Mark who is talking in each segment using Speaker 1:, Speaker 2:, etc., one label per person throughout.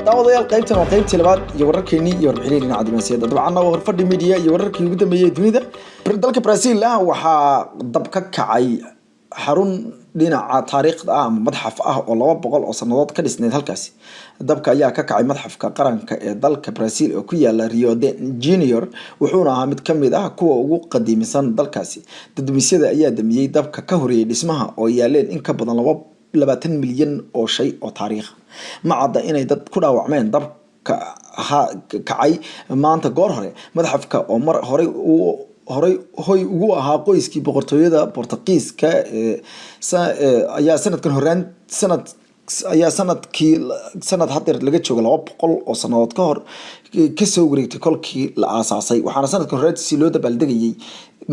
Speaker 1: daawadayaal qaybtan waa qaybtii labaad iyo wararkeennii iyo warbixinii dhinaca diblomaasiyadda dabcan waa horfadhi media iyo wararkii ugu dambeeyay dunida dalka Brazil waxaa dab ka kacay xarun dhinaca taariikhda ama madxaf oo 200 oo sanadood ka dhisneed halkaasi dabka ayaa ka kacay madxafka qaranka ee dalka Brazil oo ku yaala Rio de Janeiro wuxuuna ahaa mid kamid ah kuwa ugu qadiimisan dalkaasi dadweynaha ayaa damiyay dabka ka horeeyay dhismaha oo yaaleen in ka badan 20 milyan oo shay oo taariikh ma cadda inay dad ku dhaawacmeen dabka kacay maanta goor hore madxafka oo mar hore hoy ugu ahaa qoyskii boqortooyada Portugiiska ayaa sanadkan horaan sanad hadeer laga joogo 200 oo sanadood ka hor ka soo wareegtay kolkii la aasaasay waxaana sanadkan horaan si loo dabaaldegayay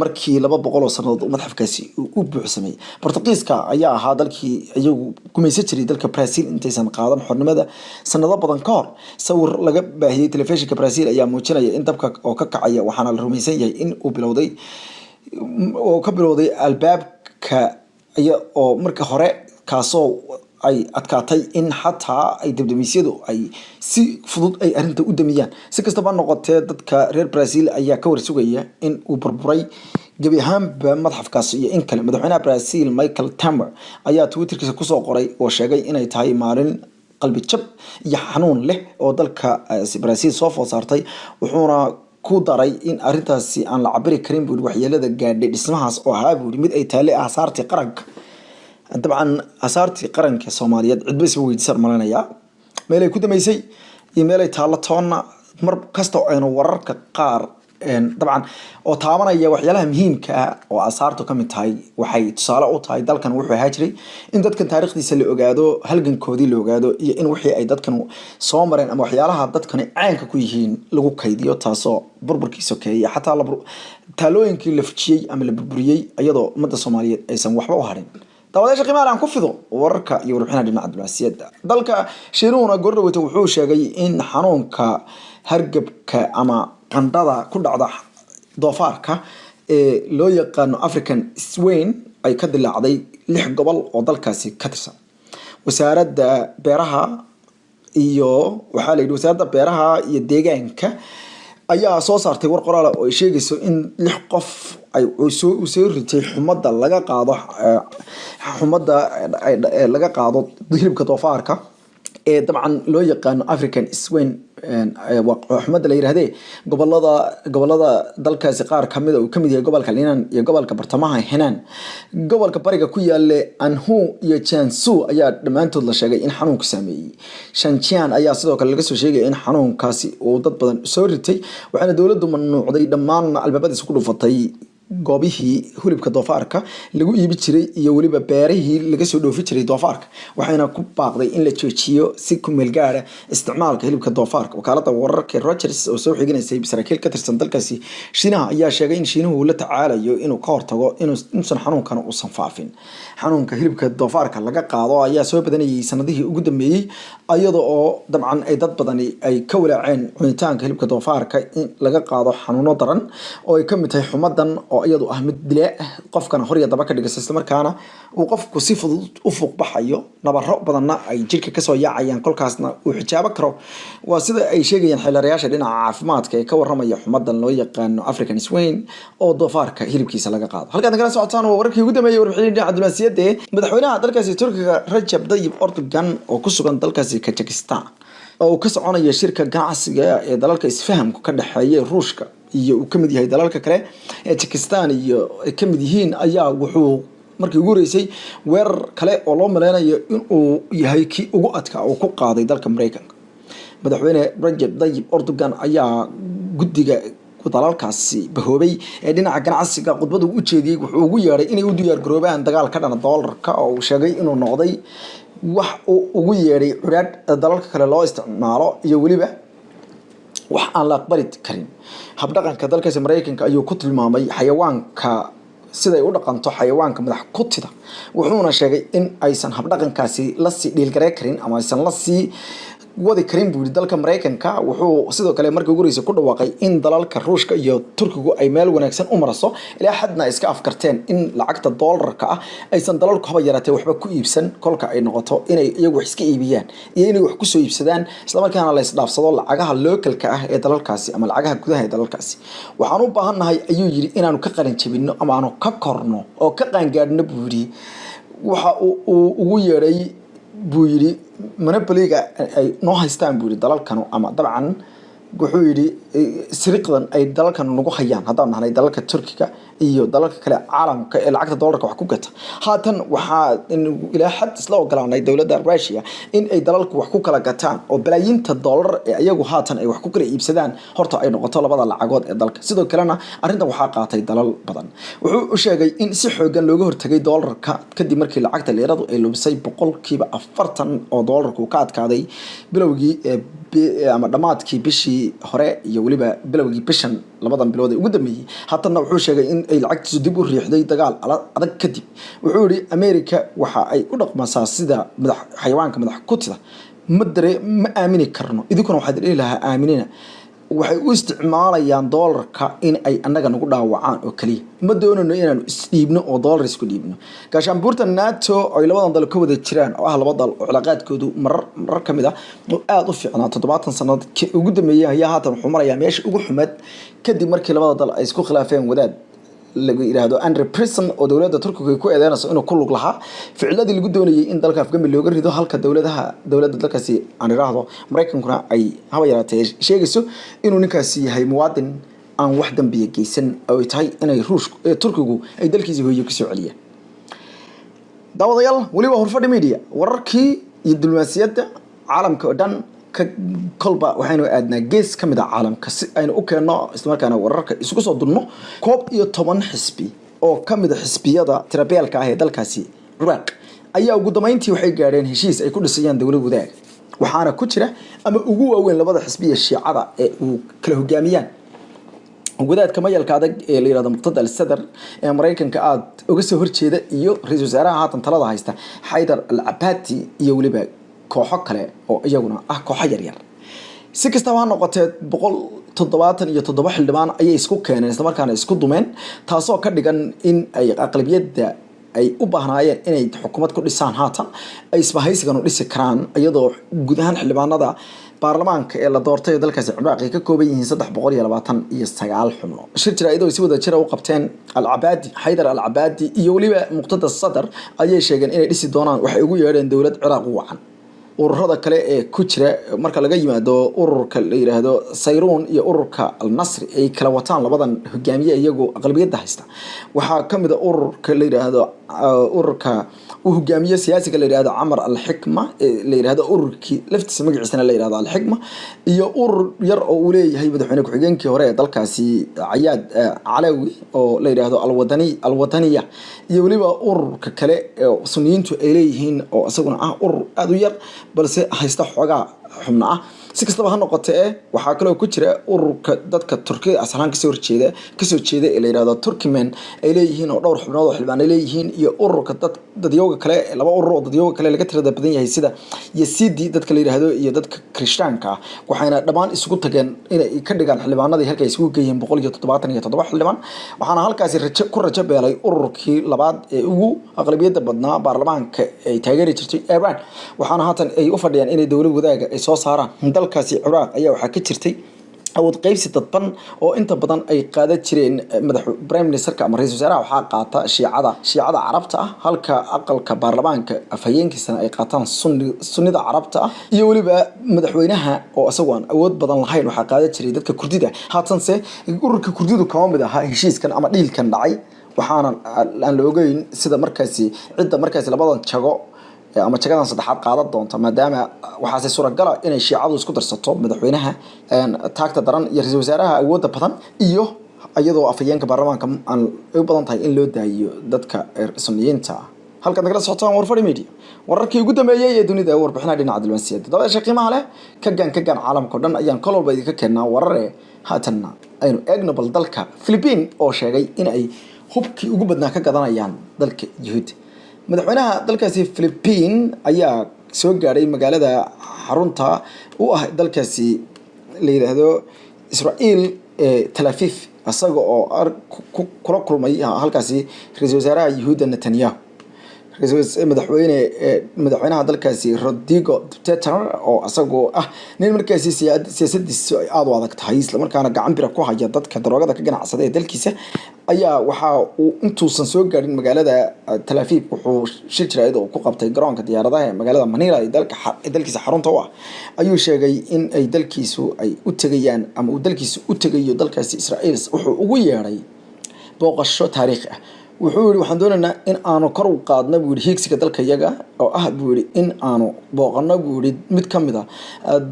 Speaker 1: markii 200 oo sanadood madxafkaasi u buuxsamay Portugiiska ayaa ahaa dalkii ayagu gumaysan jiray dalka Brazil intaysan qaadan xornimada sanado badan ka hor sawir laga baahiyay telefishinka Brazil ayaa muujinaya in dabka oo ka kacaya waxaana la rumaysan yahay in uu bilowday albaabka oo marka hore kaasoo ay adkaatay in xataa ay dibdimisyadu ay si fudud ay arinta u damiyaan si kastaba noqotee dadka reer Brazil ayaa ka warsugaya in uu burburay gabi ahaanba madxafkaas iyo in kale madaxweynaha Brazil Michel Temer ayaa Twitterkiisa ku soo qoray oo sheegay inay tahay maalin qalbi jab iyo xanuun leh oo dalka Brazil soo food saartay wuxuuna ku daray in arintaasi aan la cabiri karin buu waxyeelada gaadhay dhismahaas oo ahaa mid ay taale aasaartii qaranka dabcan asaartii qaranka Soomaaliyeed cid bas weydiisan malanaya meel ay ku dameysay email ay taalo toona mar kasta oo aynu wararka qaar dabcan oo taabanaya waxyaalaha muhiimka ah oo asaartu kamid tahay waxay tusaale u tahay dalkan wuxuu ahaa jiray in dadkan taariikhdiisa la ogaado halgankoodii la ogaado iyo in wixii ay dadkan soo mareen ama waxyaalaha dadkan caanka ku yihiin lagu kaydiyo taasoo burburkiisa keenay xataa taalooyinkii la fujiyay ama la burburiyay iyadoo ummadda Soomaaliyeed aysan waxba u harin daawadayaasha qiimaha aan ku fido wararka iyo warbixinaha dhinaca diblomaasiyadda dalka Shiinuuna gordhaweyta wuxuu sheegay in xanuunka hargabka ama qandhada ku dhacda doofaarka ee loo yaqaan African swine ay ka dilaacday 6 gobol oo dalkaasi ka tirsan wasaaradda beeraha iyo waxa la yidhi wasaaradda beeraha iyo deegaanka ayaa soo saartay war qoraal oo ay sheegayso in 6 qof ay soo ritay xumada laga qaado hilibka doofaarka ee dabcan loo yaqaan African swine xumada la yiraahdo gobolada dalkaasi qaar kamid ah oo kamid yahay gobolka Linan iyo gobolka bartamaha Henan gobolka bariga ku yaale Anhu iyo Jiangsu ayaa dhamaantood la sheegay in xanuunku saameeyay Shenzhen ayaa sidoo kale laga soo sheegay in xanuunkaasi uu dad badan soo ritay waxaana dawladdu mamnuucday dhammaan albaabadiisa ku dhufatay goobihii hilibka doofaarka lagu iibi jiray iyo waliba beerihii laga soo dhoofi jiray doofaarka waxayna ku baaqday in la joojiyo si ku meel gaar ah isticmaalka hilibka doofaarka wakaaladda wararka Reuters oo soo xiganaysay saraakiil ka tirsan dalkaasi Shiinaha ayaa sheegay in Shiinuhu la tacaalayo inuu ka hortago inuusan xanuunkan u faafin xanuunka hilibka doofaarka laga qaado ayaa soo badanayay sanadihii ugu dambeeyay iyadoo oo dabcan ay dad badan ay ka walaaceen cunitaanka hilibka doofaarka in laga qaado xanuuno daran oo ay kamid tahay xumadan iyadu ah mid dilaa qofkan hor iyo daba ka dhigay isla markaana uu qofku si fudud u fuuq baxayo nabaro badanna ay jirka ka soo yaacayaan kolkaasna uu xijaabo karo waa sida ay sheegayaan xilarayaasha dhinaca caafimaadka ee ka waramaya xumadan loo yaqaan African swine oo doofaarka hilibkiisa laga qaado halkaan kala socotaan waa wararkii ugu dambeeyay warbixinada dhinaca diblomaasiyadda madaxweynaha dalkaasi Turkiga Recep Tayyip Erdogan oo ku sugan dalkaasi Kazakhstan oo ka soconaya shirka ganacsiga ee dalalka isfahamku ka dhaxeeya Ruushka iyo uu kamid yahay dalalka kale ee Kazakhstan iyo ay kamid yihiin ayaa wuxuu markii ugu horeysay weerar kale oo loo maleynayo in uu yahay kii ugu adkaa oo ku qaaday dalka Mareykanka madaxweyne Recep Tayyip Erdogan ayaa guddiga dalalkaasi bahoobay ee dhinaca ganacsiga khudbada u jeediyay wuxuu ugu yeeray inay u diyaar garoobaan dagaal ka dhana dollarka oo uu sheegay inuu noqday wax uu ugu yeeray curaad dalalka kale loo isticmaalo iyo waliba wax aan la aqbali karin habdhaqanka dalkaasi Mareykanka ayuu ku tilmaamay xayawaanka siday u dhaqanto xayawaanka madax kutida wuxuuna sheegay in aysan habdhaqankaasi la sii dhiilgarey karin ama aysan la sii wadi karin buu yiri dalka Mareykanka wuxuu sidoo kale markii ugu horeysay ku dhawaaqay in dalalka Ruushka iyo Turkigu ay meel wanaagsan u maraso ilaa xadna iska afkarteen in lacagta dollarka ah aysan dalalku haba yaraatee waxba ku iibsan kolka ay noqoto inay iyagu wax iska iibiyaan iyo inay wax ku soo iibsadaan isla markaana la isdhaafsado lacagaha localka ah ee dalalkaasi ama lacagaha gudaha ee dalalkaasi waxaan u baahanahay ayuu yiri inaanu ka qalin jabino ama aanu ka korno oo ka qaangaadhno buu yiri waxa uu ugu yeeray buu yiri monopoly-ga ay noo haystaan buu yiri dalalkanu ama dabcan wuxuu yiri siriqdan ay dalalkan nagu hayaan haddaan nahay dalalka Turkiga iyo dalalka kale caalamka ee lacagta dollarka wax ku gata haatan waxa ilaa xad isla ogolaanay dawladda Russia in ay dalalku wax ku kala gataan oo balaayinta dollar ee ayagu haatan ay wax ku kala iibsadaan horta ay noqoto labada lacagood ee dalka sidoo kalena arrintan waxa qaatay dalal badan wuxuu u sheegay in si xoogan looga hortagay dollarka kadib markii lacagta leeradu ay lumisay 40% oo dollarku ka adkaaday bilowgii ama dhamaadkii bishii hore iyo waliba bilowgii bishan labadan bilood ee ugu dambeeyay haatan wuxuu sheegay in ay lacagtiisu dib u riixday dagaal adag kadib wuxuu yiri America waxa ay u dhaqmaysaa sida xayawaanka madax kutida ma aamini karno idinkuna waxaad ilaha aaminina waxay u isticmaalayaan dollarka in ay annaga nagu dhaawacaan oo kaliya ma doonayno inaanu isdhiibno oo dollar isku dhiibno gaashaanbuurta NATO ay labadan dal ka wada jiraan oo ah laba dal oo cilaaqaadkoodu marar kamid ah oo aad u fiicnaa 70 sanad ugu dambeeyay ayaa haatan wuxuu marayaa meesha ugu xumaad kadib markii labada dal ay isku khilaafeen wadaad lagu yiraahdo Andre Prison oo dawladda Turkiga ku eedeynayso inuu ku lug lahaa ficilladii lagu doonayay in dalka Afghanistan looga rido halka dawladda dalkaasi aan iraahdo Mareykankuna ay haba yaraatee sheegayso inuu ninkaasi yahay muwaadin aan wax dambiye geysan oo tahay inay Turkigu ay dalkiisa hooyo ku soo celiyaan daawadayaal waliba horfadhi media wararkii iyo diblomaasiyadda caalamka oo dhan kolba waxaynu aadnaa gees kamid ah caalamka si aynu u keenno isla markaana wararka isugu soo dunno 11 xisbi oo kamid ah xisbiyada tirabeelka ah ee dalkaasi Iraq ayaa ugu dambeyntii waxay gaareen heshiis ay ku dhisayaan dawlad wadaag waxaana ku jira ama ugu waaweyn labada xisbiya Shiicada ee uu kala hogaamiyaan wadaadka mayalka adag ee la yiraahdo Muqtada al-Sadr ee Mareykanka aad uga soo horjeeda iyo ra'iisul wasaaraha haatan talada haysta Haydar al-Abadi iyo waliba kooxo kale oo iyaguna ah kooxo yar yar si kastaba ha noqotee 177 xildhibaan ayay isku keeneen isla markaana isku dumeen taasoo ka dhigan in ay aqlabiyadda ay u baahnaayeen inay xukuumad ku dhisaan haatan ay isbahaysigan u dhisi karaan iyadoo guud ahaan xildhibaanada baarlamaanka ee la doortay dalkaasi Ciraaq ay ka kooban yihiin 329 xubno shir jiraayado si wada jira u qabteen al-Abadi Haydar al-Abadi iyo waliba Muqtada al-Sadr ayay sheegeen inay dhisi doonaan waxay ugu yeedheen dawlad Ciraaq u wacan ururada kale ee ku jira marka laga yimaado ururka la yiraahdo Sayruun iyo ururka al-Nasri ay kala wataan labadan hogaamiye iyagu aqlabiyadda haysta waxa kamid ah ururka la yiraahdo ururka uu hogaamiye siyaasiga la yiraahdo Amar al-Hikma la yiraahdo ururkii laftiisa magaciisana la yiraahdo al-Hikma iyo urur yar oo uu leeyahay madaxweyne ku-xigeenkii hore ee dalkaasi Ayaad Alawi oo la yiraahdo al-Wadaniya iyo waliba ururka kale ee Sunniyiintu ay leeyihiin oo asaguna ah urur aad u yar balse haysta xogaa xubna ah si kastaba ha noqotee waxa kale oo ku jira ururka dadka Turkiga aslan ka soo jeeda ee la yiraahdo Turkmen ay leeyihiin oo dhowr xubnood oo xildhibaan ay leeyihiin iyo ururka dadyooga kale laba urur oo dadyooga kale laga tirada badan yahay sida Yazidi dadka la yiraahdo iyo dadka Kirishtaanka waxayna dhamaan isugu tageen inay ka dhigaan xildhibaanadii halka ay isugu geeyeen 177 xildhibaan waxaana halkaasi ku rajo beelay ururkii labaad ee ugu aqlabiyadda badnaa baarlamaanka ay taageeri jirtay Iran waxaana haatan ay u fadhiyaan inay dawlad wadaaga ay soo saaraan dalkaasi Ciraaq ayaa waxa ka jirtay awood qaybsi dadban oo inta badan ay qaada jireen madaxweyne prime ministerka ama ra'iisul wasaaraha waxa qaata shiicada carabta ah halka aqalka baarlamaanka afhayeenkiisana ay qaataan sunnida carabta ah iyo waliba madaxweynaha oo asagoo aan awood badan lahayn waxa qaada jiray dadka kurdida haatanse ururka kurdidu kama mid aha heshiiskan ama dhiilkan dhacay waxaana aan la ogeyn sida markaasi cidda markaasi labadan jago ama jagadan saddexaad qaadad doonta maadaama waxaase suuragal ah inay shiicadu isku darsato madaxweynaha taagta daran iyo ra'iisul wasaaraha awoodda badan iyo iyadoo afhayeenka baarlamaanka aan u badan tahay in loo daayo dadka Sunniyiinta halka nagala socotaan warfadhi media wararkii ugu dambeeyay ee dunida warbixinaha dhinaca diblomaasiyadda dabaasha qiimaha leh ka gaan caalamka oo dhan ayaan kol walba idinka keenaa warare haatanna aynu eegno bal dalka Philippines oo sheegay in ay hubkii ugu badnaa ka gadanayaan dalka Yahuud madaxweynaha dalkaasi Philippines ayaa soo gaaray magaalada xarunta u ah dalkaasi la yiraahdo Israel Tel Aviv asaga oo kula kulmay halkaasi ra'iisul wasaaraha Yahuuda Netanyahu madaxweynaha dalkaasi Rodrigo Duterte oo asagoo ah nin markaasi siyaasaddiisu ay aad u adag tahay isla markaana gacan bir ku haya dadka daroogada ka ganacsada ee dalkiisa ayaa waxa uu intuusan soo gaarin magaalada Tel Aviv wuxuu shir jiraayad oo ku qabtay garoonka diyaaradaha ee magaalada Manila ee dalkiisa xarunta u ah ayuu sheegay in ay dalkiisu ay u tagayaan ama uu dalkiisu u tagayo dalkaasi Israel wuxuu ugu yeeray booqasho taariikhi ah wuxuu yiri waxaan doonaynaa in aanu kor u qaadno buu yiri higsiga dalka iyaga oo ah buu yiri in aanu booqano buu yiri mid kamid ah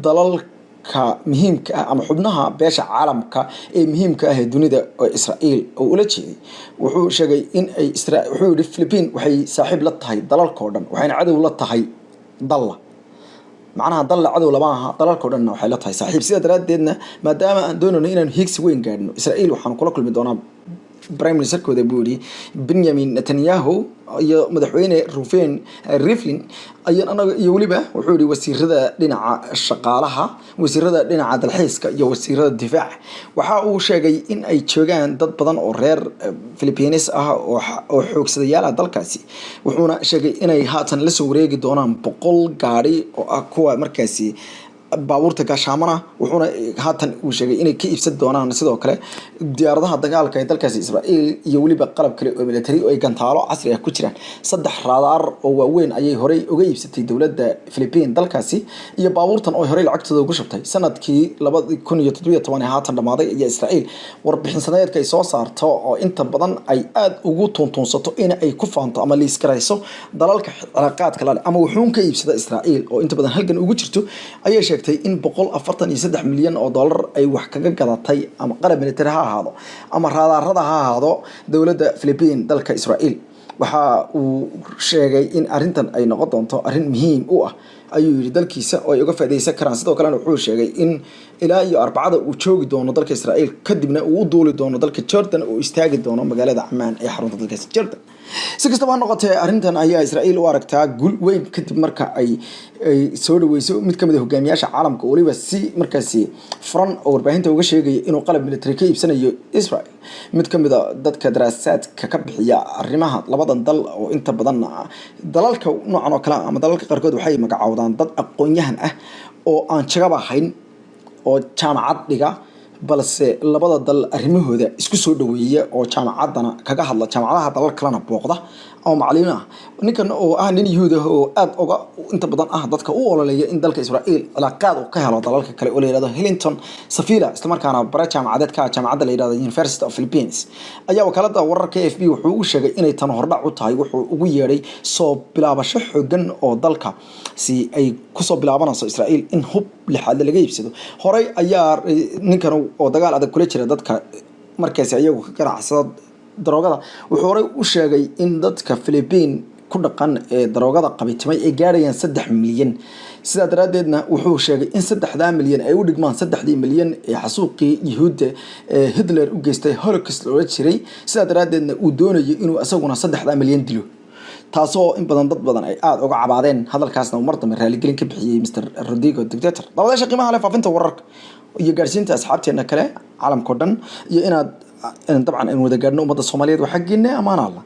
Speaker 1: dalalka muhiimka ah ama xubnaha beesha caalamka ee muhiimka ah ee dunida oo Israel oo ula jeeday wuxuu sheegay in ay wuxuu yiri Philippines waxay saaxiib la tahay dalalka oo dhan waxayna cadow la tahay dalla macnaha dalla cadow lama aha dalalka oo dhan waxay la tahay saaxiib sida daraadeedna maadaama aan doonayno inaan higsi weyn gaadhno Israel waxaan kula kulmi doonaa Prime Minister kooda buuri Benjamin Netanyahu iyo madaxweyne Reuven Rivlin iyo waliba wuxuu yiri wasiirada dhinaca shaqaalaha wasiirada dhinaca dalxiiska iyo wasiirada difaac waxa uu sheegay in ay joogaan dad badan oo reer Philippines ah oo xoogsadayaal dalkaasi wuxuuna sheegay inay haatan la soo wareegi doonaan 100 gaari oo ah kuwa markaasi baabuurta gaashaamana wuxuuna haatan uu sheegay inay ka iibsan doonaan sidoo kale diyaaradaha dagaalka ee dalkaasi Israel iyo waliba qalab kale oo military oo ay gantaalo casri ah ku jiraan 3 radar oo waaweyn ayay horey uga iibsatay dawladda Philippines dalkaasi iyo baabuurtan oo horey lacagtooda ugu shubtay sanadkii 2017 haatan dhamaaday iyo Israel warbixin sanadeedka ay soo saarto oo inta badan ay aad ugu tuntunsato in ay ku faanto ama liis garayso dalalka cilaaqaadka leh ama wuxuun ka iibsada Israel oo inta badan halkan ugu jirto ayay sheegtay in 143 milyan oo dollar ay wax kaga gadatay ama qalab military ha ahaado ama raadarada ha ahaado dawladda Philippines dalka Israel waxa uu sheegay in arintan ay noqon doonto arin muhiim u ah ayuu yiri dalkiisa oo ay uga faa'iideysan karaan sidoo kale wuxuu sheegay in ilaa iyo arbacada uu joogi doono dalka Israel kadibna uu u duuli doono dalka Jordan oo istaagi doono magaalada Amman ee xarunta dalka Jordan si kastaba ha noqotee arintan ayaa Israel u aragtaa guul weyn kadib marka ay soo dhaweyso mid kamid ah hogaamiyaasha caalamka waliba si markaasi furan oo warbaahinta uga sheegay inuu qalab military ka iibsanayo Israel mid kamid ah dadka daraasaadka ka bixiya arrimaha labadan dal oo inta badan dalalka noocan oo kale ama dalalka qaarkood waxay magacaawdaan dad aqoon-yahan ah oo aan jagaba hayn oo jaamacad dhiga balse labada dal arrimahooda isku soo dhaweeya oo jaamacadana kaga hadla jaamacadaha dalal kalena booqda oo macallin ah ninkan oo ah nin Yahuud ah oo aad uga inta badan ah dadka u ololeeya in dalka Israel cilaaqaad uu ka helo dalalka kale oo la yiraahdo Hillington Safira isla markaana bara jaamacadeedka jaamacadda la yiraahdo University of Philippines ayaa wakaalada wararka AFP wuxuu u sheegay inay tan hordhac u tahay wuxuu ugu yeeray soo bilaabasho xooggan oo dalka si ay ku soo bilaabanayso Israel in hub lixaad laga iibsado horay ayaa ninkan oo dagaal adag kula jira dadka markaas ayagu ka ganacsada daroogada wuxuu horay u sheegay in dadka Philippines ku dhaqan ee daroogada qabitimay ay gaarayaan 3 milyan sida daraadeedna wuxuu sheegay in 3 milyan ay u dhigmaan 3 milyan ee xasuuqii Yahuudda Hitler u geystay Holocaust loo jiray sida daraadeedna uu doonayo inuu asaguna 3 milyan dilo taasoo in badan dad badan ay aad uga cabaadeen hadalkaasna mar dambe raali gelin ka bixiyay Mr. Rodrigo Duterte dabada qiimaha leh faafinta wararka iyo gaarsiinta asxaabteena kale caalamka oo dhan iyo inaad dabcan in wada gaarno ummadda Soomaaliyeed waxa xaqiina amaana Allah